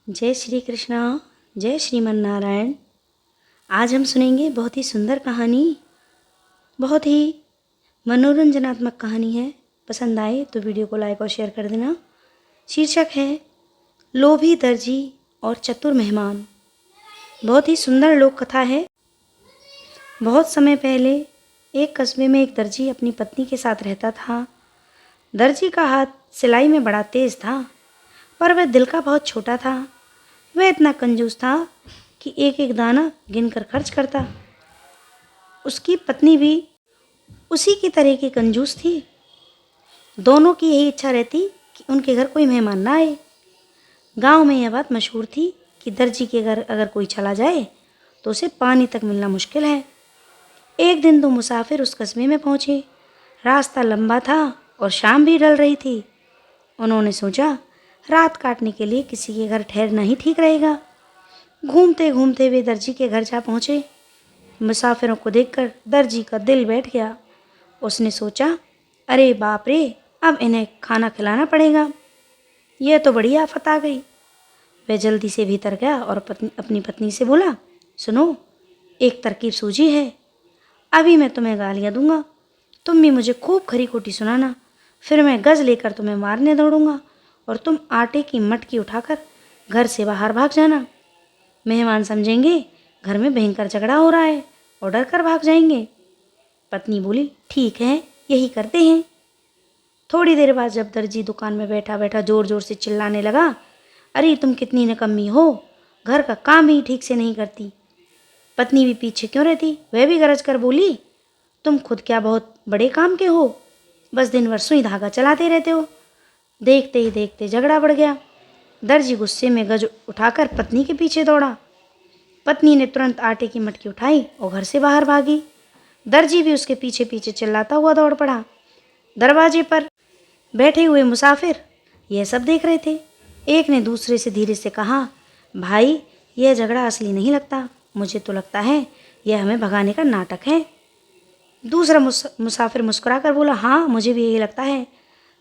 जय श्री कृष्णा, जय श्रीमन नारायण। आज हम सुनेंगे बहुत ही सुंदर कहानी, बहुत ही मनोरंजनात्मक कहानी है। पसंद आए तो वीडियो को लाइक और शेयर कर देना। शीर्षक है लोभी दर्जी और चतुर मेहमान। बहुत ही सुंदर लोक कथा है। बहुत समय पहले एक कस्बे में एक दर्जी अपनी पत्नी के साथ रहता था। दर्जी का हाथ सिलाई में बड़ा तेज था, पर वह दिल का बहुत छोटा था। वह इतना कंजूस था कि एक एक दाना गिनकर खर्च करता। उसकी पत्नी भी उसी की तरह की कंजूस थी। दोनों की यही इच्छा रहती कि उनके घर कोई मेहमान ना आए। गांव में यह बात मशहूर थी कि दर्जी के घर अगर कोई चला जाए तो उसे पानी तक मिलना मुश्किल है। एक दिन दो मुसाफिर उस कस्बे में पहुंचे। रास्ता लंबा था और शाम भी ढल रही थी। उन्होंने सोचा रात काटने के लिए किसी के घर ठहरना ही ठीक रहेगा। घूमते घूमते वे दर्जी के घर जा पहुंचे। मुसाफिरों को देखकर दर्जी का दिल बैठ गया। उसने सोचा, अरे बाप रे, अब इन्हें खाना खिलाना पड़ेगा। यह तो बड़ी आफत आ गई। वह जल्दी से भीतर गया और अपनी पत्नी से बोला, सुनो, एक तरकीब सूझी है। अभी मैं तुम्हें गालियाँ दूंगा, तुम भी मुझे खूब खरी खोटी सुनाना। फिर मैं गज लेकर तुम्हें मारने दौड़ूंगा और तुम आटे की मटकी उठाकर घर से बाहर भाग जाना। मेहमान समझेंगे घर में भयंकर झगड़ा हो रहा है और डर कर भाग जाएंगे। पत्नी बोली, ठीक है, यही करते हैं। थोड़ी देर बाद जब दर्जी दुकान में बैठा बैठा जोर जोर से चिल्लाने लगा, अरे तुम कितनी निकम्मी हो, घर का काम ही ठीक से नहीं करती। पत्नी भी पीछे क्यों रहती, वह भी गरज कर बोली, तुम खुद क्या बहुत बड़े काम के हो, बस दिन भर सुई धागा चलाते रहते हो। देखते ही देखते झगड़ा बढ़ गया। दर्जी गुस्से में गज उठाकर पत्नी के पीछे दौड़ा। पत्नी ने तुरंत आटे की मटकी उठाई और घर से बाहर भागी। दर्जी भी उसके पीछे पीछे चिल्लाता हुआ दौड़ पड़ा। दरवाजे पर बैठे हुए मुसाफिर यह सब देख रहे थे। एक ने दूसरे से धीरे से कहा, भाई, यह झगड़ा असली नहीं लगता, मुझे तो लगता है यह हमें भगाने का नाटक है। दूसरा मुसाफिर मुस्कुराकर बोला, हाँ, मुझे भी यही लगता है।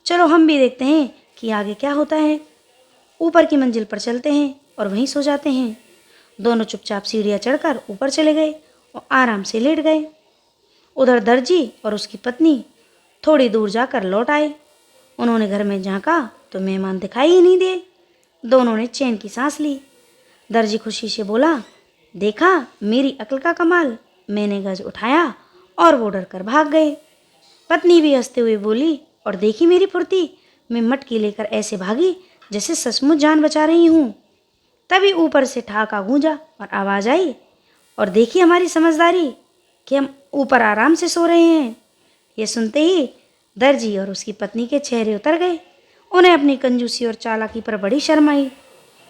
चलो हम भी देखते हैं कि आगे क्या होता है। ऊपर की मंजिल पर चलते हैं और वहीं सो जाते हैं। दोनों चुपचाप सीढ़ियाँ चढ़कर ऊपर चले गए और आराम से लेट गए। उधर दर्जी और उसकी पत्नी थोड़ी दूर जाकर लौट आए। उन्होंने घर में झांका तो मेहमान दिखाई ही नहीं दिए। दोनों ने चैन की सांस ली। दर्जी खुशी से बोला, देखा मेरी अक्ल का कमाल, मैंने गज उठाया और वो डर कर भाग गए। पत्नी भी हंसते हुए बोली, और देखी मेरी फुर्ती, मैं मटकी लेकर ऐसे भागी जैसे सचमुच जान बचा रही हूँ। तभी ऊपर से ठहाका गूंजा और आवाज़ आई, और देखी हमारी समझदारी कि हम ऊपर आराम से सो रहे हैं। ये सुनते ही दर्जी और उसकी पत्नी के चेहरे उतर गए। उन्हें अपनी कंजूसी और चालाकी पर बड़ी शर्म आई।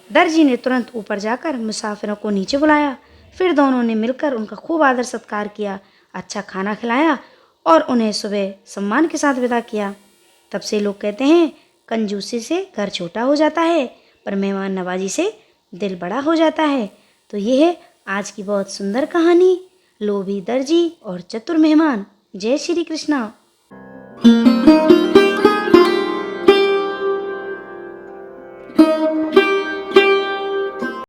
दर्जी ने तुरंत ऊपर जाकर मुसाफिरों को नीचे बुलाया। फिर दोनों ने मिलकर उनका खूब आदर सत्कार किया, अच्छा खाना खिलाया और उन्हें सुबह सम्मान के साथ विदा किया। तब से लोग कहते हैं, कंजूसी से घर छोटा हो जाता है, पर मेहमान नवाजी से दिल बड़ा हो जाता है। तो ये है आज की बहुत सुंदर कहानी, लोभी दर्जी और चतुर मेहमान। जय श्री कृष्णा।